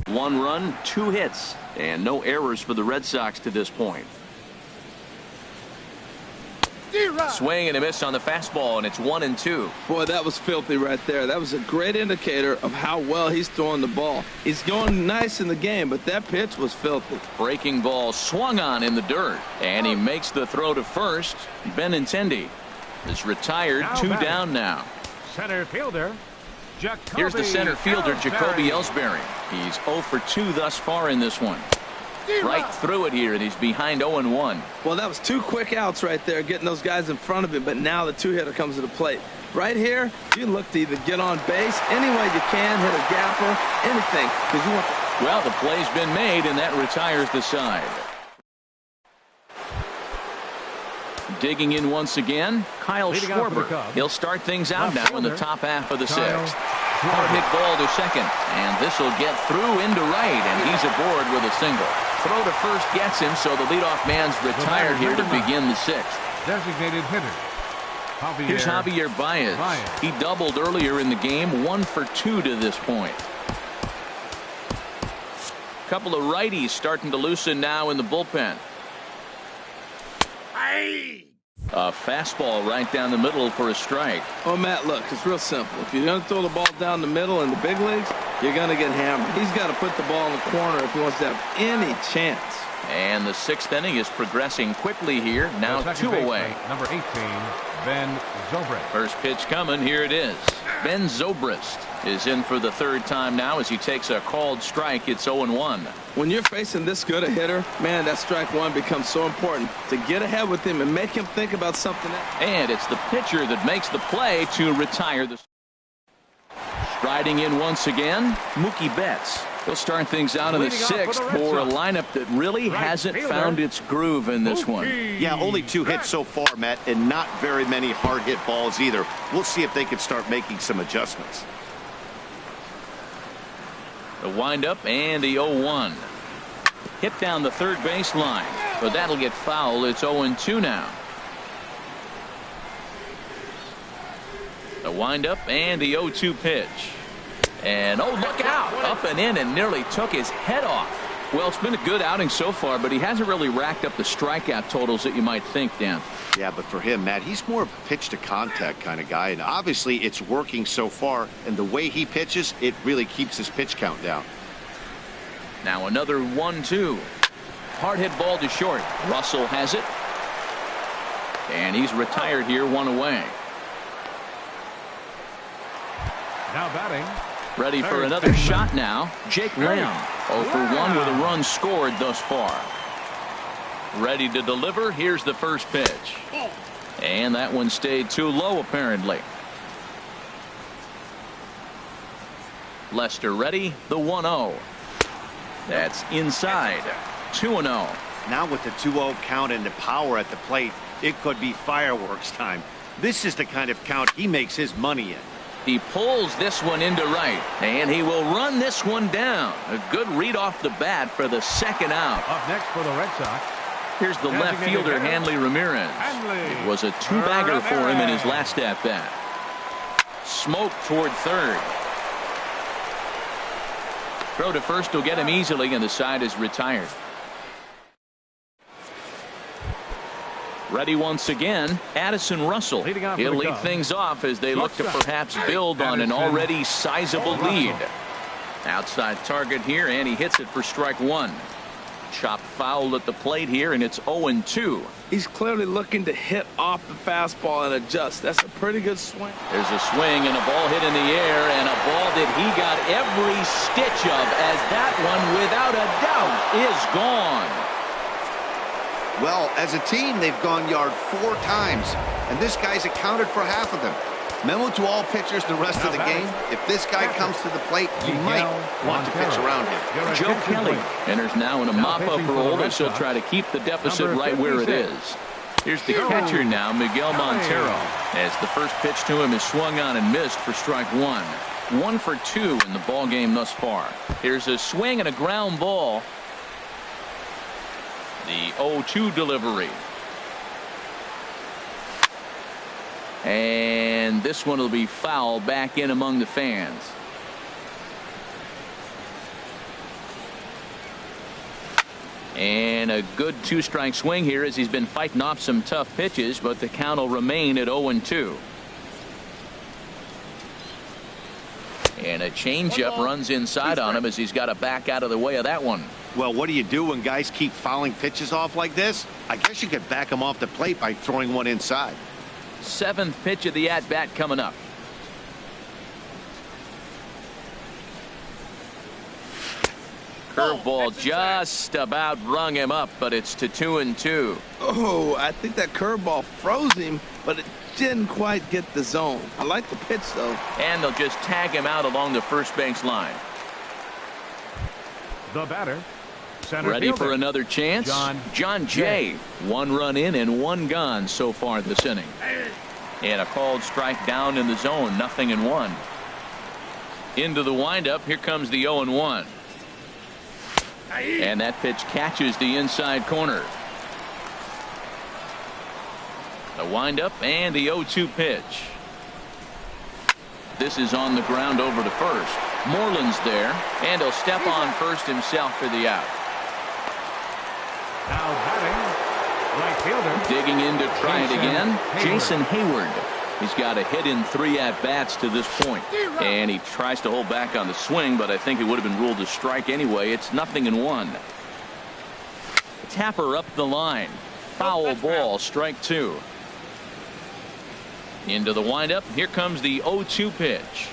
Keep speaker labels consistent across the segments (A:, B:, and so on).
A: 1 run, 2 hits, and no errors for the Red Sox to this point. Swing and a miss on the fastball, and it's 1-2.
B: Boy, that was filthy right there. That was a great indicator of how well he's throwing the ball. He's going nice in the game, but that pitch was filthy.
A: Breaking ball swung on in the dirt, and he makes the throw to first. Benintendi is retired, 2 down now.
C: Center fielder.
A: Here's the center fielder, Jacoby Ellsbury. He's 0 for 2 thus far in this one. Right through it here, and he's behind 0-1.
B: Well, that was 2 quick outs right there, getting those guys in front of him, but now the 2-hitter comes to the plate. Right here, you look to either get on base any way you can, hit a gapper, anything, because you want to.
A: Well, the play's been made, and that retires the side. Digging in once again, Kyle Schwarber. He'll start things out now in the top half of the 6th. Hard hit ball to second, and this will get through into right, and he's aboard with a single. Throw to first gets him, so the leadoff man's retired here to begin the 6th.
C: Designated hitter.
A: Here's Javier Baez. He doubled earlier in the game, 1 for 2 to this point. Couple of righties starting to loosen now in the bullpen. A fastball right down the middle for a strike.
B: Oh, Matt, look, it's real simple. If you're going to throw the ball down the middle in the big leagues, you're going to get hammered. He's got to put the ball in the corner if he wants to have any chance.
A: And the 6th inning is progressing quickly here. Now 2 away.
C: Number 18, Ben Zobrist.
A: First pitch coming. Here it is. Ben Zobrist is in for the 3rd time now as he takes a called strike. It's 0-1.
B: When you're facing this good a hitter, man, that strike 1 becomes so important to get ahead with him and make him think about something else.
A: And it's the pitcher that makes the play to retire the. Striding in once again, Mookie Betts. He'll start things out in the 6th for a lineup that really hasn't found its groove in this one.
D: Yeah, only 2 hits so far, Matt, and not very many hard hit balls either. We'll see if they can start making some adjustments.
A: The windup and the 0-1. Hit down the third baseline, but that'll get foul. It's 0-2 now. The windup and the 0-2 pitch. And oh, look out! Up and in and nearly took his head off. Well, it's been a good outing so far, but he hasn't really racked up the strikeout totals that you might think, Dan.
D: Yeah, but for him, Matt, he's more of a pitch to contact kind of guy, and obviously it's working so far, and the way he pitches, it really keeps his pitch count down.
A: Now another 1-2. Hard hit ball to short. Russell has it. And he's retired here, 1 away.
C: Now batting.
A: Ready for another shot now. Jake Lamb. 0 for 1 with a run scored thus far. Ready to deliver. Here's the first pitch. And that one stayed too low apparently. Lester ready. The 1-0. That's inside. 2-0.
D: Now with the 2-0 count and the power at the plate, it could be fireworks time. This is the kind of count he makes his money in.
A: He pulls this one into right, and he will run this one down. A good read off the bat for the 2nd out.
C: Up next for the Red Sox.
A: Here's the left fielder, Hanley Ramirez. It was a 2-bagger for him in his last at-bat. Smoke toward 3rd. Throw to first will get him easily, and the side is retired. Ready once again, Addison Russell. He'll lead things off as they look to perhaps build on an already sizable lead. Outside target here, and he hits it for strike 1. Chopped foul at the plate here, and it's 0-2.
B: He's clearly looking to hit off the fastball and adjust. That's a pretty good swing.
A: There's a swing and a ball hit in the air, and a ball that he got every stitch of, as that one, without a doubt, is gone.
D: Well, as a team, they've gone yard 4 times, and this guy's accounted for half of them. Memo to all pitchers the rest of the game. If this guy comes to the plate, you might want to pitch around him.
A: Joe Kelly enters now in a mop-up role as he'll try to keep the deficit right where it is. Here's the catcher now, Miguel Montero, as the first pitch to him is swung on and missed for strike 1. 1 for 2 in the ball game thus far. Here's a swing and a ground ball. The 0-2 delivery. And this one will be foul back in among the fans. And a good two-strike swing here as he's been fighting off some tough pitches, but the count will remain at 0-2. And a changeup runs inside on him as he's got to back out of the way of that one.
D: Well, what do you do when guys keep fouling pitches off like this? I guess you could back them off the plate by throwing one inside.
A: 7th pitch of the at-bat coming up. Curveball just about rung him up, but it's to 2-2.
B: Oh, I think that curveball froze him, but it didn't quite get the zone. I like the pitch, though.
A: And they'll just tag him out along the first base line.
C: The batter, center
A: ready
C: fielder,
A: for another chance. John Jay. 1 run in and 1 gone so far this inning. And a called strike down in the zone. 0-1. Into the windup. Here comes the 0-1. And that pitch catches the inside corner. The windup and the 0-2 pitch. This is on the ground over to first. Moreland's there, and he'll step on first himself for the out.
C: Now batting, right fielder.
A: Digging in to try it again, Jason Hayward. He's got a hit in 3 at-bats to this point. And he tries to hold back on the swing, but I think it would have been ruled a strike anyway. It's 0-1. Tapper up the line. Foul ball, strike 2. Into the windup. Here comes the 0-2 pitch.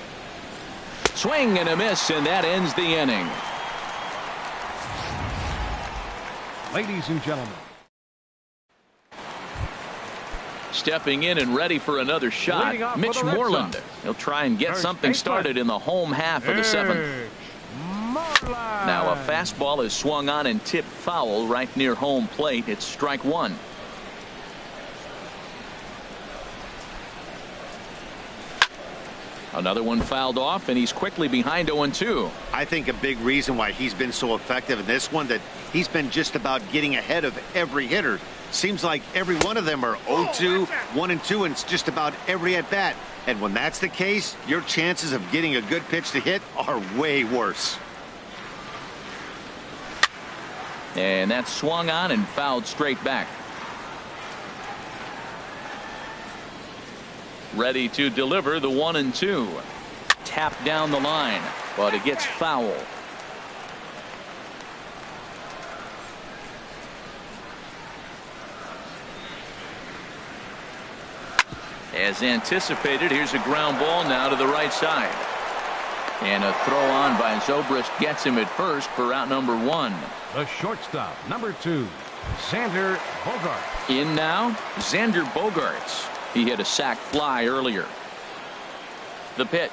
A: Swing and a miss, and that ends the inning.
C: Ladies and gentlemen.
A: Stepping in and ready for another shot, Mitch Moreland. He'll try and get something started in the home half of the 7th. Now a fastball is swung on and tipped foul right near home plate. It's strike 1. Another one fouled off, and he's quickly behind 0-2.
D: I think a big reason why he's been so effective in this one, that he's been just about getting ahead of every hitter. Seems like every one of them are 0-2, 1-2, and it's just about every at bat. And when that's the case, your chances of getting a good pitch to hit are way worse.
A: And that's swung on and fouled straight back. Ready to deliver the 1-2. Tapped down the line, but it gets foul. As anticipated, here's a ground ball now to the right side. And a throw on by Zobrist gets him at first for out number 1.
C: The shortstop, number 2, Xander Bogaerts.
A: In now, Xander Bogaerts. He hit a sac fly earlier. The pitch.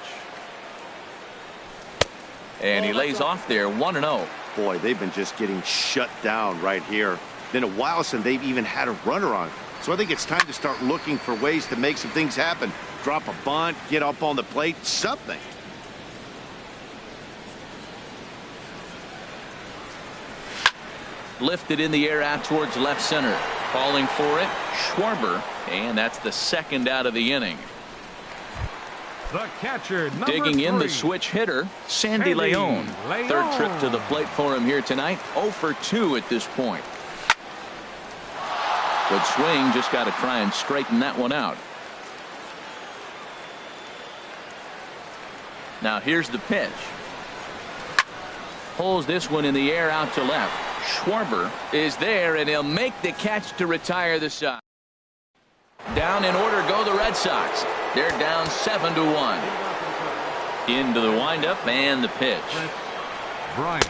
A: And he lays off there, 1-0.
D: Boy, they've been just getting shut down right here. Been a while since they've even had a runner on. So I think it's time to start looking for ways to make some things happen. Drop a bunt, get up on the plate, something.
A: Lifted in the air out towards left center. Calling for it, Schwarber, and that's the 2nd out of the inning.
C: The catcher, number
A: Digging in
C: 3.
A: the switch hitter, Sandy Leon. 3rd trip to the plate for him here tonight. 0 for 2 at this point. Good swing, just got to try and straighten that one out. Now here's the pitch. Pulls this one in the air out to left. Schwarber is there, and he'll make the catch to retire the side. Down in order go the Red Sox. They're down 7-1. Into the windup and the pitch.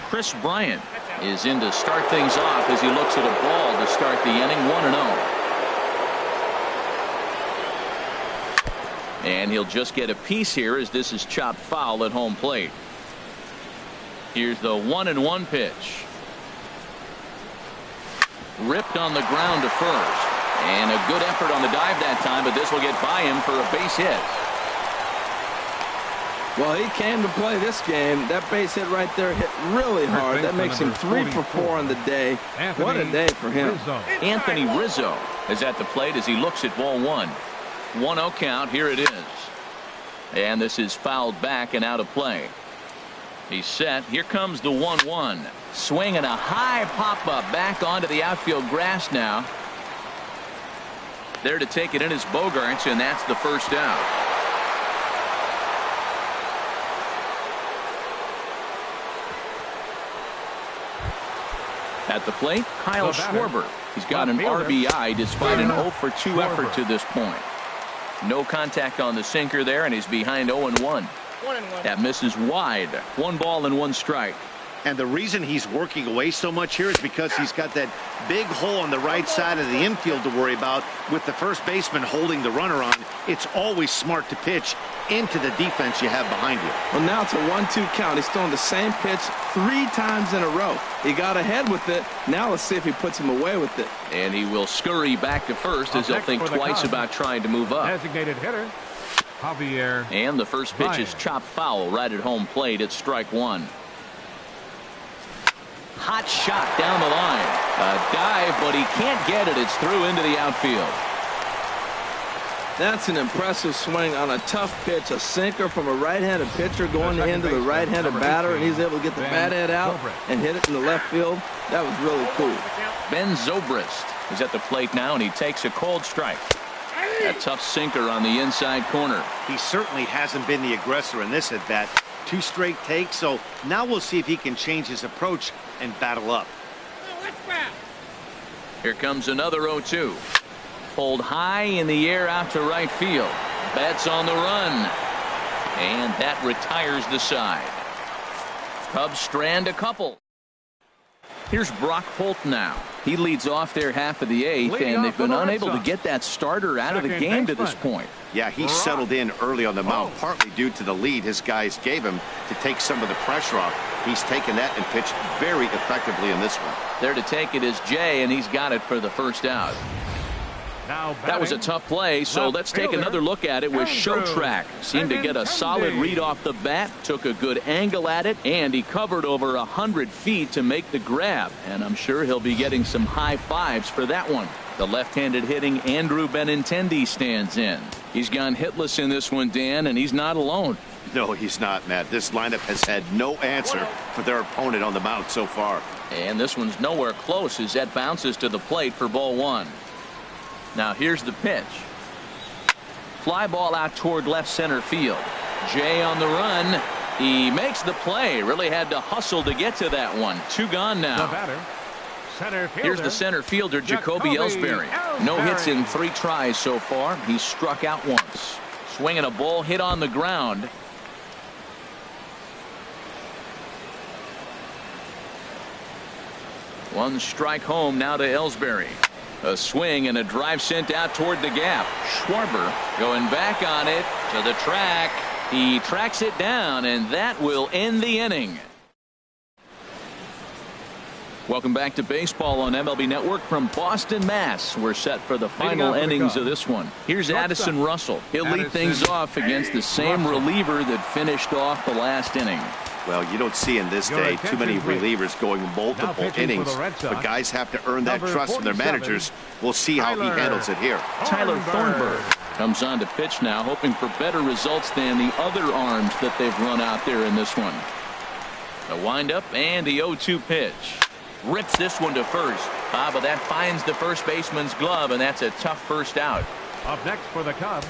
A: Chris Bryant is in to start things off as he looks at a ball to start the inning. 1-0. And he'll just get a piece here as this is chopped foul at home plate. Here's the 1-1 pitch. Ripped on the ground to first. And a good effort on the dive that time, but this will get by him for a base hit.
B: Well, he came to play this game. That base hit right there hit really hard. That makes him 3 for 4 on the day. What a day for him.
A: Anthony Rizzo is at the plate as he looks at ball 1. 1-0 count. Here it is. And this is fouled back and out of play. He's set. Here comes the 1-1. Swing and a high pop-up back onto the outfield grass now. There to take it in is Bogaerts, and that's the first out. At the plate, Kyle Schwarber. He's got an RBI despite an 0-for-2 effort to this point. No contact on the sinker there, and he's behind 0-1. That misses wide. 1 ball and 1 strike.
D: And the reason he's working away so much here is because he's got that big hole on the right side of the infield to worry about with the first baseman holding the runner on. It's always smart to pitch into the defense you have behind you.
B: Well, now it's a 1-2 count. He's throwing the same pitch 3 times in a row. He got ahead with it. Now let's see if he puts him away with it.
A: And he will scurry back to first as he'll think twice about trying to move up.
C: Designated hitter, Javier.
A: And the first pitch is chopped foul right at home plate. It's strike 1. Hot shot down the line. A dive, but he can't get it. It's through into the outfield.
B: That's an impressive swing on a tough pitch. A sinker from a right-handed pitcher going into the right-handed batter, and he's able to get the bat head out and hit it in the left field. That was really cool.
A: Ben Zobrist is at the plate now, and he takes a cold strike. A tough sinker on the inside corner.
D: He certainly hasn't been the aggressor in this at bat. 2 straight takes, so now we'll see if he can change his approach and battle up.
A: Here comes another 0-2. Pulled high in the air out to right field. Betts on the run. And that retires the side. Cubs strand a couple. Here's Brock Holt now. He leads off their half of the 8th, and they've been unable to get that starter out of the game to this point.
D: Yeah, he settled in early on the mound, partly due to the lead his guys gave him to take some of the pressure off. He's taken that and pitched very effectively in this one.
A: There to take it is Jay, and he's got it for the first out. That was a tough play, so let's take another look at it with Showtrack. Seemed to get a solid read off the bat, took a good angle at it, and he covered over 100 feet to make the grab. And I'm sure he'll be getting some high fives for that one. The left-handed hitting Andrew Benintendi stands in. He's gone hitless in this one, Dan, and he's not alone.
D: No, he's not, Matt. This lineup has had no answer for their opponent on the mound so far.
A: And this one's nowhere close as that bounces to the plate for ball 1. Now here's the pitch. Fly ball out toward left center field. Jay on the run. He makes the play. Really had to hustle to get to that one. 2 gone now.
C: The batter, center fielder,
A: here's the center fielder, Jacoby Ellsbury. No hits in 3 tries so far. He struck out once. Swinging a ball hit on the ground. One strike home now to Ellsbury. A swing and a drive sent out toward the gap. Schwarber going back on it to the track. He tracks it down, and that will end the inning. Welcome back to baseball on MLB Network from Boston, Mass. We're set for the final innings of this one. Here's Addison Russell. He'll lead things off against the same reliever that finished off the last inning.
D: Well, you don't see in this day too many relievers going multiple innings, but guys have to earn that trust from their managers. We'll see how he handles it here.
A: Tyler Thornburg comes on to pitch now, hoping for better results than the other arms that they've run out there in this one. The windup and the 0-2 pitch. Rips this one to first. But that finds the first baseman's glove, and that's a tough first out.
C: Up next for the Cubs,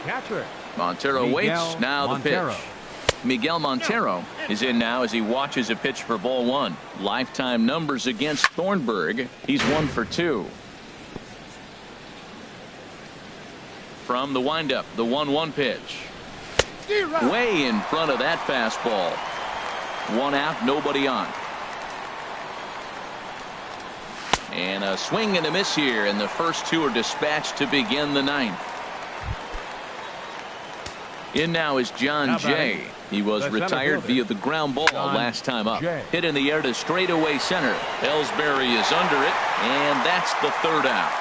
C: catcher
A: Montero waits. Now the pitch. Miguel Montero is in now as he watches a pitch for ball 1. Lifetime numbers against Thornburg. He's 1 for 2. From the windup, the 1-1 pitch. Way in front of that fastball. 1 out, nobody on. And a swing and a miss here, and the first 2 are dispatched to begin the 9th. In now is John Jay. He was retired via the ground ball last time up. Hit in the air to straightaway center. Ellsbury is under it, and that's the 3rd out.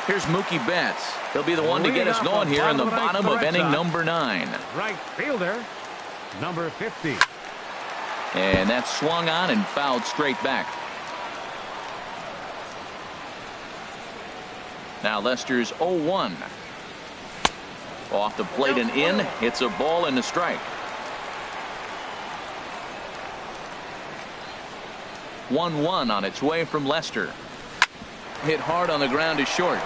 A: Here's Mookie Betts. He'll be the one to get us going here in the bottom of inning number 9.
C: Right fielder, number 50.
A: And that's swung on and fouled straight back. Now Lester's 0-1. Off the plate and in. It's a ball and a strike. 1-1 on its way from Lester. Hit hard on the ground is short.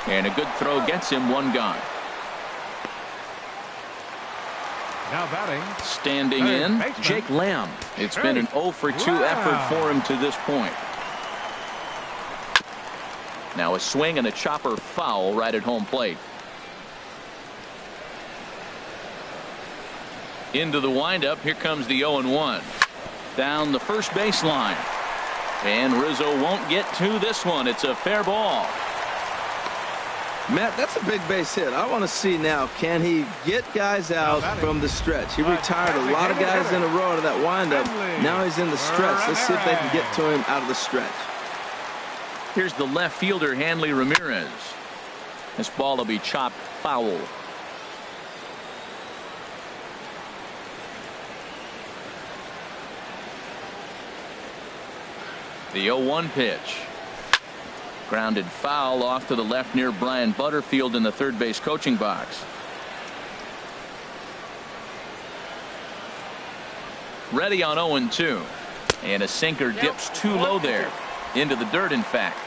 A: And a good throw gets him one gone.
C: Now batting.
A: Standing in, Jake Lamb. It's been an 0 for 2 effort for him to this point. Now a swing and a chopper foul right at home plate. Into the windup. Here comes the 0-1. Down the first baseline. And Rizzo won't get to this one. It's a fair ball.
B: Matt, that's a big base hit. I want to see now, can he get guys out from the stretch? He retired a lot of guys in a row out of that windup. Now he's in the stretch. Let's see if they can get to him out of the stretch.
A: Here's the left fielder, Hanley Ramirez. This ball will be chopped foul. The 0-1 pitch. Grounded foul off to the left near Brian Butterfield in the third base coaching box. Ready on 0-2. And a sinker dips too low there. Into the dirt, in fact.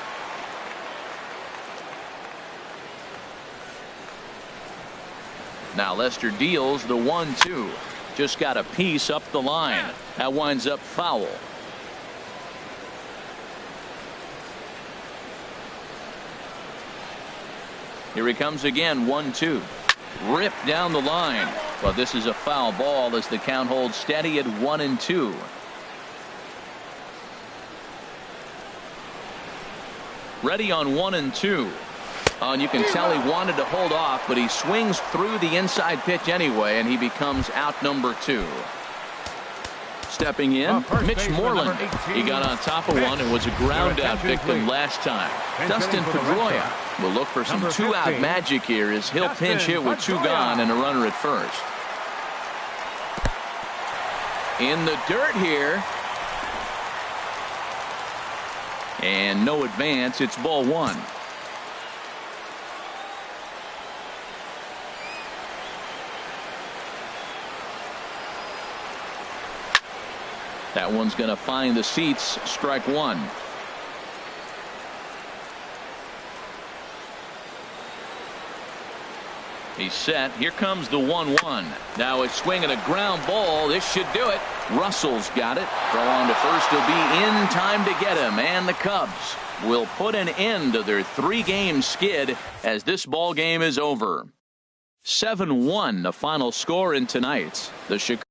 A: Now Lester deals the 1-2. Just got a piece up the line. That winds up foul. Here he comes again, 1-2. Ripped down the line. But this is a foul ball as the count holds steady at 1-2. Ready on 1-2. And you can tell he wanted to hold off, but he swings through the inside pitch anyway, and he becomes out number 2. Stepping in, Mitch Moreland. He got on top of one and was a ground out victim last time. Dustin Pedroia will look for some 2-out magic here as he'll pinch hit with 2 gone and a runner at first. In the dirt here. And no advance. It's ball 1. That one's going to find the seats. Strike 1. He's set. Here comes the 1-1. Now a swing and a ground ball. This should do it. Russell's got it. Throw on to first. He'll be in time to get him. And the Cubs will put an end to their 3-game skid as this ball game is over. 7-1 the final score in tonight's. The Chicago